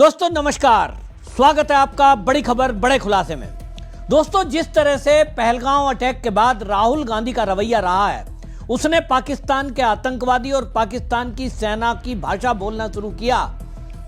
दोस्तों नमस्कार, स्वागत है आपका बड़ी खबर बड़े खुलासे में। दोस्तों, जिस तरह से पहलगांव अटैक के बाद राहुल गांधी का रवैया रहा है, उसने पाकिस्तान के आतंकवादी और पाकिस्तान की सेना की भाषा बोलना शुरू किया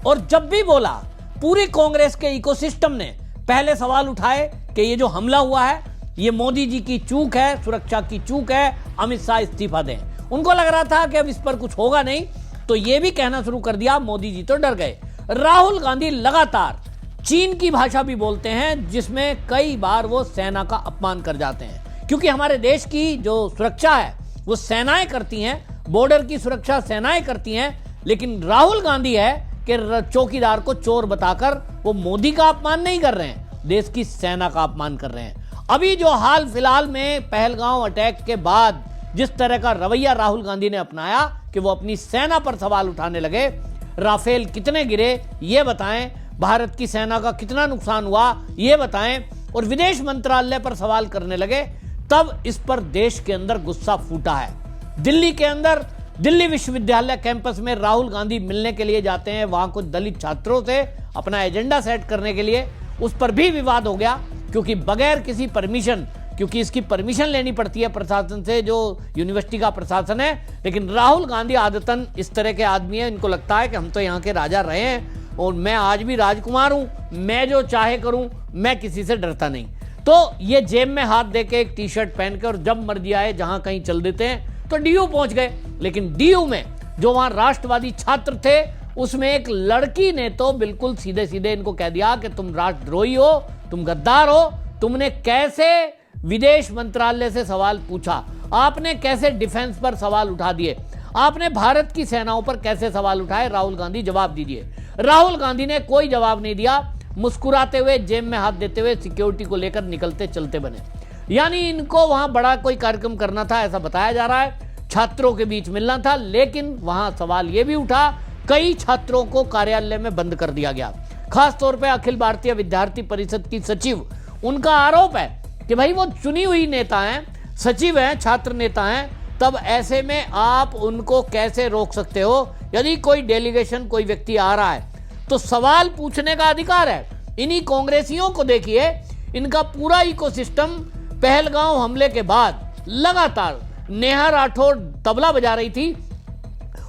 और जब भी बोला पूरी कांग्रेस के इकोसिस्टम ने पहले सवाल उठाए कि ये जो हमला हुआ है ये मोदी जी की चूक है, सुरक्षा की चूक है, अमित शाह इस्तीफा दें। उनको लग रहा था कि अब इस पर कुछ होगा नहीं, तो ये भी कहना शुरू कर दिया मोदी जी तो डर गए। राहुल गांधी लगातार चीन की भाषा भी बोलते हैं, जिसमें कई बार वो सेना का अपमान कर जाते हैं, क्योंकि हमारे देश की जो सुरक्षा है वो सेनाएं करती हैं, बॉर्डर की सुरक्षा सेनाएं करती हैं, लेकिन राहुल गांधी है कि चौकीदार को चोर बताकर वो मोदी का अपमान नहीं कर रहे हैं, देश की सेना का अपमान कर रहे हैं। अभी जो हाल फिलहाल में पहलगांव अटैक के बाद जिस तरह का रवैया राहुल गांधी ने अपनाया कि वो अपनी सेना पर सवाल उठाने लगे, राफेल कितने गिरे ये बताएं, भारत की सेना का कितना नुकसान हुआ ये बताएं, और विदेश मंत्रालय पर सवाल करने लगे, तब इस पर देश के अंदर गुस्सा फूटा है। दिल्ली के अंदर दिल्ली विश्वविद्यालय कैंपस में राहुल गांधी मिलने के लिए जाते हैं, वहां कुछ दलित छात्रों से अपना एजेंडा सेट करने के लिए, उस पर भी विवाद हो गया, क्योंकि बगैर किसी परमिशन, क्योंकि इसकी परमिशन लेनी पड़ती है प्रशासन से, जो यूनिवर्सिटी का प्रशासन है, लेकिन राहुल गांधी आदतन इस तरह के आदमी है, इनको लगता है कि हम तो यहाँ के राजा रहे हैं और मैं आज भी राजकुमार हूं, मैं जो चाहे करूं, मैं किसी से डरता नहीं। तो ये जेब में हाथ देके एक टी शर्ट पहन के और जब मर्जी आए जहां कहीं चल देते हैं, तो डीयू पहुंच गए। लेकिन डीयू में जो वहां राष्ट्रवादी छात्र थे, उसमें एक लड़की ने तो बिल्कुल सीधे सीधे इनको कह दिया कि तुम राष्ट्रद्रोही हो, तुम गद्दार हो, तुमने कैसे विदेश मंत्रालय से सवाल पूछा, आपने कैसे डिफेंस पर सवाल उठा दिए, आपने भारत की सेनाओं पर कैसे सवाल उठाए, राहुल गांधी जवाब दीजिए। राहुल गांधी ने कोई जवाब नहीं दिया, मुस्कुराते हुए जेब में हाथ देते हुए सिक्योरिटी को लेकर निकलते चलते बने। यानी इनको वहां बड़ा कोई कार्यक्रम करना था ऐसा बताया जा रहा है, छात्रों के बीच मिलना था, लेकिन वहां सवाल यह भी उठा, कई छात्रों को कार्यालय में बंद कर दिया गया। खासतौर पर अखिल भारतीय विद्यार्थी परिषद की सचिव, उनका आरोप है कि भाई वो चुनी हुई नेता हैं, सचिव हैं, छात्र नेता हैं, तब ऐसे में आप उनको कैसे रोक सकते हो? यदि कोई डेलीगेशन, कोई व्यक्ति आ रहा है तो सवाल पूछने का अधिकार है। इन्हीं कांग्रेसियों को देखिए, इनका पूरा इकोसिस्टम पहलगांव हमले के बाद लगातार नेहा राठौर तबला बजा रही थी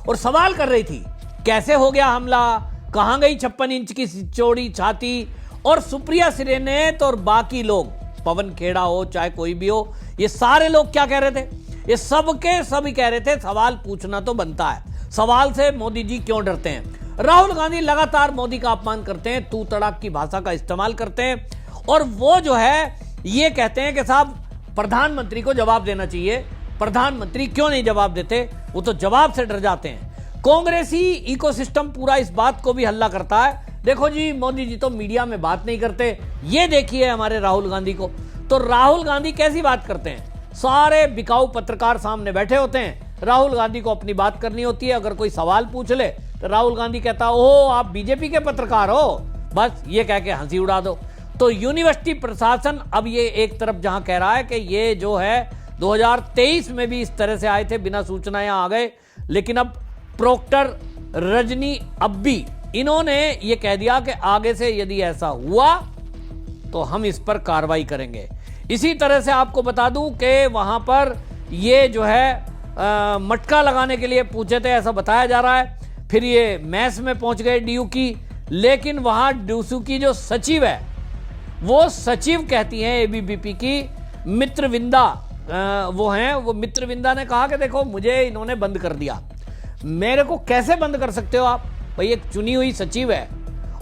और सवाल कर रही थी, कैसे हो गया हमला, कहां गई 56 इंच की चौड़ी छाती, और सुप्रिया श्रीनेत और बाकी लोग, पवन खेड़ा हो चाहे कोई भी हो, ये सारे लोग क्या कह रहे थे? ये सबके सभी कह रहे थे सवाल पूछना तो बनता है, सवाल से मोदी जी क्यों डरते हैं? राहुल गांधी लगातार मोदी का अपमान करते हैं, तू तड़ाक की भाषा का इस्तेमाल करते हैं, और वो जो है ये कहते हैं कि साहब प्रधानमंत्री को जवाब देना चाहिए। प्रधानमंत्री क्यों नहीं जवाब देते? वो तो जवाब से डर जाते हैं। कांग्रेसी इकोसिस्टम पूरा इस बात को भी हल्ला करता है, देखो जी मोदी जी तो मीडिया में बात नहीं करते, ये देखिए हमारे राहुल गांधी को। तो राहुल गांधी कैसी बात करते हैं? सारे बिकाऊ पत्रकार सामने बैठे होते हैं, राहुल गांधी को अपनी बात करनी होती है, अगर कोई सवाल पूछ ले तो राहुल गांधी कहता ओह आप बीजेपी के पत्रकार हो, बस ये कह के हंसी उड़ा दो। तो यूनिवर्सिटी प्रशासन अब ये एक तरफ जहां कह रहा है कि ये जो है 2023 में भी इस तरह से आए थे, बिना सूचना यहां आ गए, लेकिन अब प्रोक्टर रजनी अब्बी, इन्होंने ये कह दिया कि आगे से यदि ऐसा हुआ तो हम इस पर कार्रवाई करेंगे। इसी तरह से आपको बता दूं कि वहां पर ये जो है मटका लगाने के लिए पूछे थे ऐसा बताया जा रहा है, फिर ये मैस में पहुंच गए डीयू की, लेकिन वहां डीयू की जो सचिव है, वो सचिव कहती हैं एबीवीपी की मित्रविंदा, वो हैं, वो मित्रविंदा ने कहा कि देखो मुझे इन्होंने बंद कर दिया। मेरे को कैसे बंद कर सकते हो आप? भाई एक चुनी हुई सचिव है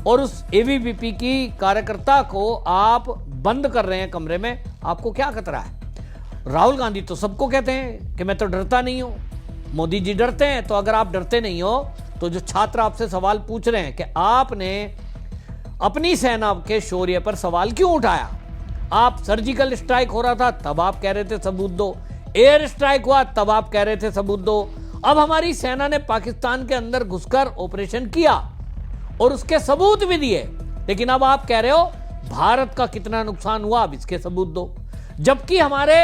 और उस एबीवीपी की कार्यकर्ता को आप बंद कर रहे हैं कमरे में, आपको क्या खतरा है? राहुल गांधी तो सबको कहते हैं कि मैं तो डरता नहीं हूं, मोदी जी डरते हैं। तो अगर आप डरते नहीं हो तो जो छात्र आपसे सवाल पूछ रहे हैं कि आपने अपनी सेना के शौर्य पर सवाल क्यों उठाया, आप सर्जिकल स्ट्राइक हो रहा था तब आप कह रहे थे सबूत दो, एयर स्ट्राइक हुआ तब आप कह रहे थे सबूत दो, अब हमारी सेना ने पाकिस्तान के अंदर घुसकर ऑपरेशन किया और उसके सबूत भी दिए, लेकिन अब आप कह रहे हो भारत का कितना नुकसान हुआ, अब इसके सबूत दो। जबकि हमारे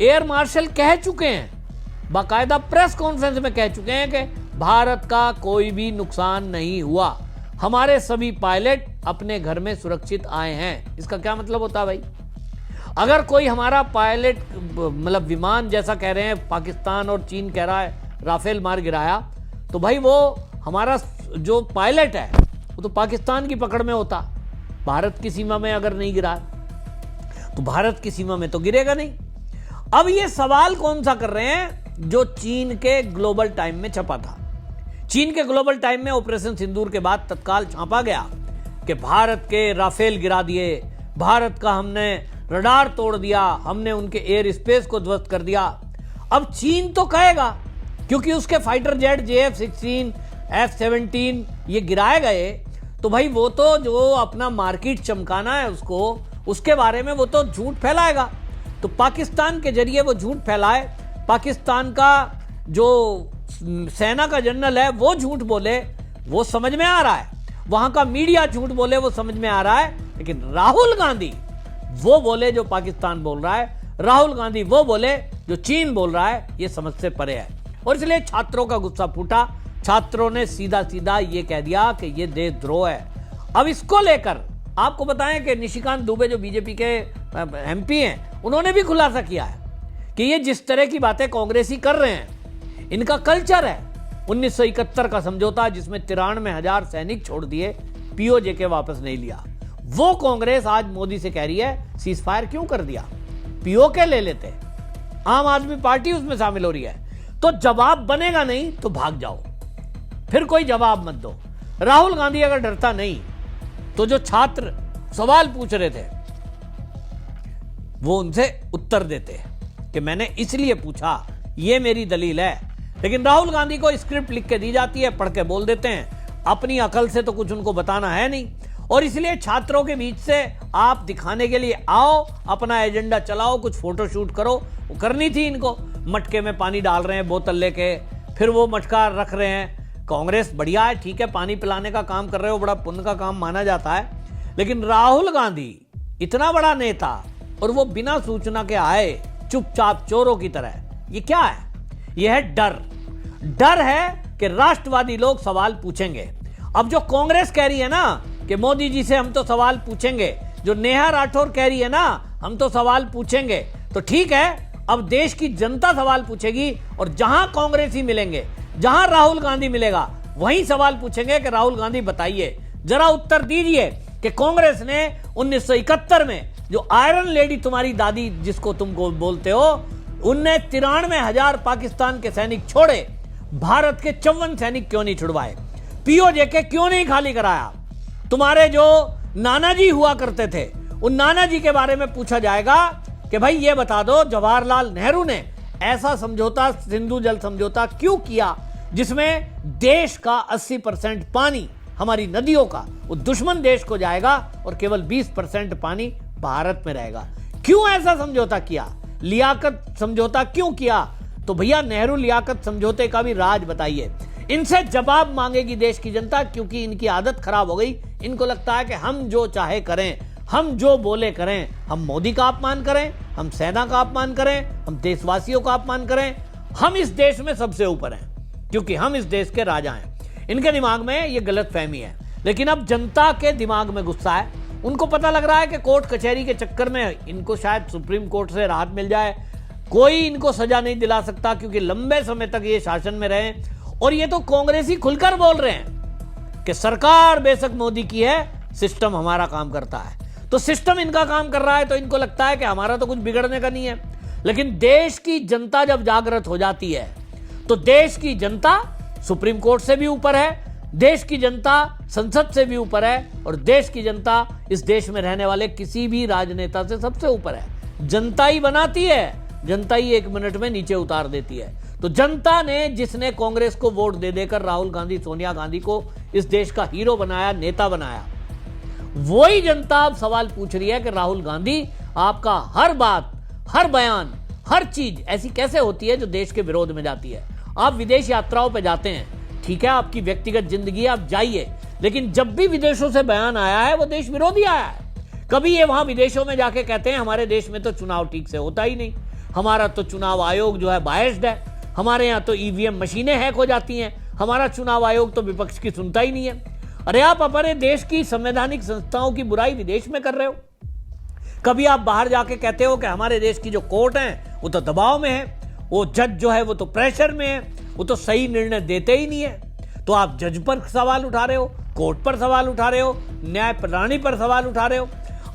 एयर मार्शल कह चुके हैं, बाकायदा प्रेस कॉन्फ्रेंस में कह चुके हैं कि भारत का कोई भी नुकसान नहीं हुआ, हमारे सभी पायलट अपने घर में सुरक्षित आए हैं। इसका क्या मतलब होता है भाई? अगर कोई हमारा पायलट मतलब विमान जैसा कह रहे हैं पाकिस्तान और चीन कह रहा है राफेल मार गिराया, तो भाई वो हमारा जो पायलट है वो तो पाकिस्तान की पकड़ में होता। भारत की सीमा में अगर नहीं गिरा तो भारत की सीमा में तो गिरेगा नहीं। अब ये सवाल कौन सा कर रहे हैं? जो चीन के ग्लोबल टाइम में छपा था। चीन के ग्लोबल टाइम में ऑपरेशन सिंदूर के बाद तत्काल छापा गया कि भारत के राफेल गिरा दिए, भारत का हमने रडार तोड़ दिया, हमने उनके एयर स्पेस को ध्वस्त कर दिया। अब चीन तो कहेगा, क्योंकि उसके फाइटर जेट JF-16 F-17 ये गिराए गए, तो भाई वो तो जो अपना मार्केट चमकाना है उसको, उसके बारे में वो तो झूठ फैलाएगा। तो पाकिस्तान के जरिए वो झूठ फैलाए, पाकिस्तान का जो सेना का जनरल है वो झूठ बोले, वो समझ में आ रहा है, वहां का मीडिया झूठ बोले वो समझ में आ रहा है। लेकिन राहुल गांधी वो बोले जो पाकिस्तान बोल रहा है, राहुल गांधी वो बोले जो चीन बोल रहा है, ये समझ से परे है। और इसलिए छात्रों का गुस्सा फूटा। छात्रों ने सीधा सीधा ये कह दिया कि ये देशद्रोह है। अब इसको लेकर आपको बताएं कि निशिकांत दुबे जो बीजेपी के MP हैं, उन्होंने भी खुलासा किया है कि ये जिस तरह की बातें कांग्रेसी कर रहे हैं, इनका कल्चर है 1971 का समझौता जिसमें 93,000 सैनिक छोड़ दिए, POJ के वापस नहीं लिया। वो कांग्रेस आज मोदी से कह रही है सीज फायर क्यों कर दिया, POK ले लेते। आम आदमी पार्टी उसमें शामिल हो रही है। तो जवाब बनेगा नहीं तो भाग जाओ, फिर कोई जवाब मत दो। राहुल गांधी अगर डरता नहीं तो जो छात्र सवाल पूछ रहे थे वो उनसे उत्तर देते कि मैंने इसलिए पूछा, ये मेरी दलील है। लेकिन राहुल गांधी को स्क्रिप्ट लिख के दी जाती है, पढ़ के बोल देते हैं, अपनी अकल से तो कुछ उनको बताना है नहीं। और इसलिए छात्रों के बीच से आप दिखाने के लिए आओ, अपना एजेंडा चलाओ, कुछ फोटो शूट करो। वो करनी थी इनको। मटके में पानी डाल रहे हैं बोतल लेके, फिर वो मटका रख रहे हैं। कांग्रेस बढ़िया है, ठीक है, पानी पिलाने का काम कर रहे हो, बड़ा पुण्य का काम माना जाता है। लेकिन राहुल गांधी इतना बड़ा नेता और वो बिना सूचना के आए चुपचाप चोरों की तरह, ये क्या है? ये है डर। डर है कि राष्ट्रवादी लोग सवाल पूछेंगे। अब जो कांग्रेस कह रही है ना कि मोदी जी से हम तो सवाल पूछेंगे, जो नेहा राठौर कह रही है ना हम तो सवाल पूछेंगे, तो ठीक है, अब देश की जनता सवाल पूछेगी। और जहां कांग्रेसी मिलेंगे, जहां राहुल गांधी मिलेगा, वहीं सवाल पूछेंगे कि राहुल गांधी बताइए, जरा उत्तर दीजिए कि कांग्रेस ने 1971 में जो आयरन लेडी तुम्हारी दादी जिसको तुमको बोलते हो, उनने 93,000 पाकिस्तान के सैनिक छोड़े, भारत के 54 सैनिक क्यों नहीं छुड़वाए? POJ के क्यों नहीं खाली कराया? तुम्हारे जो नाना जी हुआ करते थे, उन नाना जी के बारे में पूछा जाएगा कि भाई ये बता दो जवाहरलाल नेहरू ने ऐसा समझौता, सिंधु जल समझौता क्यों किया जिसमें देश का 80% पानी, हमारी नदियों का, वो दुश्मन देश को जाएगा और केवल 20% पानी भारत में रहेगा? क्यों ऐसा समझौता किया? लियाकत समझौता क्यों किया? तो भैया नेहरू लियाकत समझौते का भी राज बताइए। इनसे जवाब मांगेगी देश की जनता, क्योंकि इनकी आदत खराब हो गई। इनको लगता है कि हम जो चाहे करें, हम जो बोले करें, हम मोदी का अपमान करें, हम सेना का अपमान करें, हम देशवासियों का अपमान करें, हम इस देश में सबसे ऊपर हैं क्योंकि हम इस देश के राजा हैं। इनके दिमाग में ये गलत फहमी है। लेकिन अब जनता के दिमाग में गुस्सा है। उनको पता लग रहा है कि कोर्ट कचहरी के चक्कर में इनको शायद सुप्रीम कोर्ट से राहत मिल जाए, कोई इनको सजा नहीं दिला सकता क्योंकि लंबे समय तक ये शासन में रहे। और ये तो कांग्रेसी खुलकर बोल रहे हैं कि सरकार बेशक मोदी की है, सिस्टम हमारा काम करता है। तो सिस्टम इनका काम कर रहा है तो इनको लगता है कि हमारा तो कुछ बिगड़ने का नहीं है। लेकिन देश की जनता जब जागृत हो जाती है तो देश की जनता सुप्रीम कोर्ट से भी ऊपर है, देश की जनता संसद से भी ऊपर है, और देश की जनता इस देश में रहने वाले किसी भी राजनेता से सबसे ऊपर है। जनता ही बनाती है, जनता ही 1 मिनट में नीचे उतार देती है। तो जनता ने, जिसने कांग्रेस को वोट दे देकर राहुल गांधी, सोनिया गांधी को इस देश का हीरो बनाया, नेता बनाया, वही जनता अब सवाल पूछ रही है कि राहुल गांधी आपका हर बात, हर बयान, हर चीज ऐसी कैसे होती है जो देश के विरोध में जाती है? आप विदेश यात्राओं पे जाते हैं, ठीक है, आपकी व्यक्तिगत जिंदगी, आप जाइए, लेकिन जब भी विदेशों से बयान आया है वो देश विरोधी आया है। कभी ये वहां विदेशों में जाके कहते हैं हमारे देश में तो चुनाव ठीक से होता ही नहीं, हमारा तो चुनाव आयोग जो है बायस्ड है, हमारे यहाँ तो EVM मशीनें हैक हो जाती हैं, हमारा चुनाव आयोग तो विपक्ष की सुनता ही नहीं है। अरे आप अपने देश की संवैधानिक संस्थाओं की बुराई विदेश में कर रहे हो। कभी आप बाहर जाके कहते हो कि हमारे देश की जो कोर्ट है वो तो दबाव में है, वो जज जो है वो तो प्रेशर में है, वो तो सही निर्णय देते ही नहीं है। तो आप जज पर सवाल उठा रहे हो, कोर्ट पर सवाल उठा रहे हो, न्याय प्रणाली पर सवाल उठा रहे हो,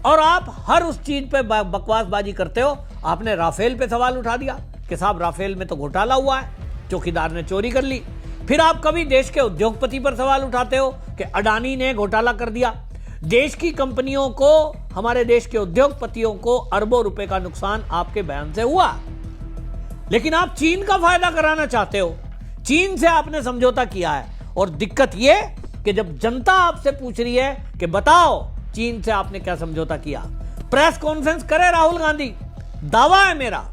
और आप हर उस चीज पे बकवासबाजी करते हो। आपने राफेल पे सवाल उठा दिया कि साहब राफेल में तो घोटाला हुआ है, चौकीदार ने चोरी कर ली। फिर आप कभी देश के उद्योगपति पर सवाल उठाते हो कि अडानी ने घोटाला कर दिया। देश की कंपनियों को, हमारे देश के उद्योगपतियों को अरबों रुपए का नुकसान आपके बयान से हुआ। लेकिन आप चीन का फायदा कराना चाहते हो, चीन से आपने समझौता किया है। और दिक्कत यह कि जब जनता आपसे पूछ रही है कि बताओ चीन से आपने क्या समझौता किया, प्रेस कॉन्फ्रेंस करे राहुल गांधी। दावा है मेरा,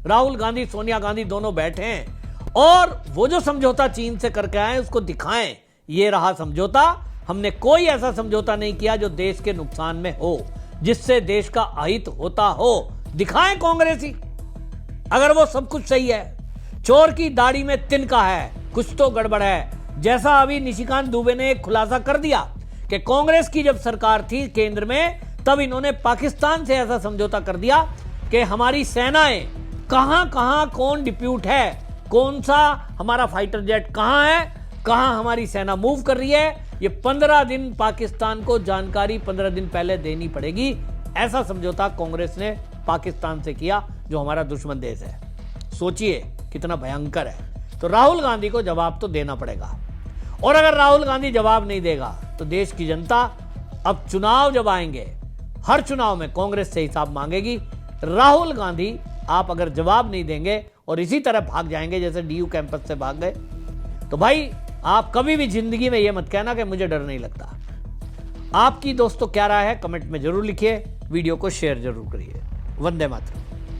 राहुल गांधी सोनिया गांधी दोनों बैठे हैं और वो जो समझौता चीन से करके आए उसको दिखाएं, ये रहा समझौता। हमने कोई ऐसा समझौता नहीं किया जो देश के नुकसान में हो, जिससे देश का अहित होता हो। दिखाएं कांग्रेसी, अगर वो सब कुछ सही है। चोर की दाढ़ी में तिनका है, कुछ तो गड़बड़ है। जैसा अभी निशिकांत दुबे ने एक खुलासा कर दिया कि कांग्रेस की जब सरकार थी केंद्र में, तब इन्होंने पाकिस्तान से ऐसा समझौता कर दिया कि हमारी सेनाएं कहां कहां कौन डिप्यूट है, कौन सा हमारा फाइटर जेट कहां है, कहां हमारी सेना मूव कर रही है, ये 15 दिन पाकिस्तान को जानकारी 15 दिन पहले देनी पड़ेगी। ऐसा समझौता कांग्रेस ने पाकिस्तान से किया जो हमारा दुश्मन देश है। सोचिए कितना भयंकर है। तो राहुल गांधी को जवाब तो देना पड़ेगा, और अगर राहुल गांधी जवाब नहीं देगा तो देश की जनता अब चुनाव जब आएंगे, हर चुनाव में कांग्रेस से हिसाब मांगेगी। राहुल गांधी आप अगर जवाब नहीं देंगे और इसी तरह भाग जाएंगे जैसे डीयू कैंपस से भाग गए, तो भाई आप कभी भी जिंदगी में यह मत कहना कि मुझे डर नहीं लगता। आपकी दोस्तों क्या राय है कमेंट में जरूर लिखिए, वीडियो को शेयर जरूर करिए। वंदे मातरम।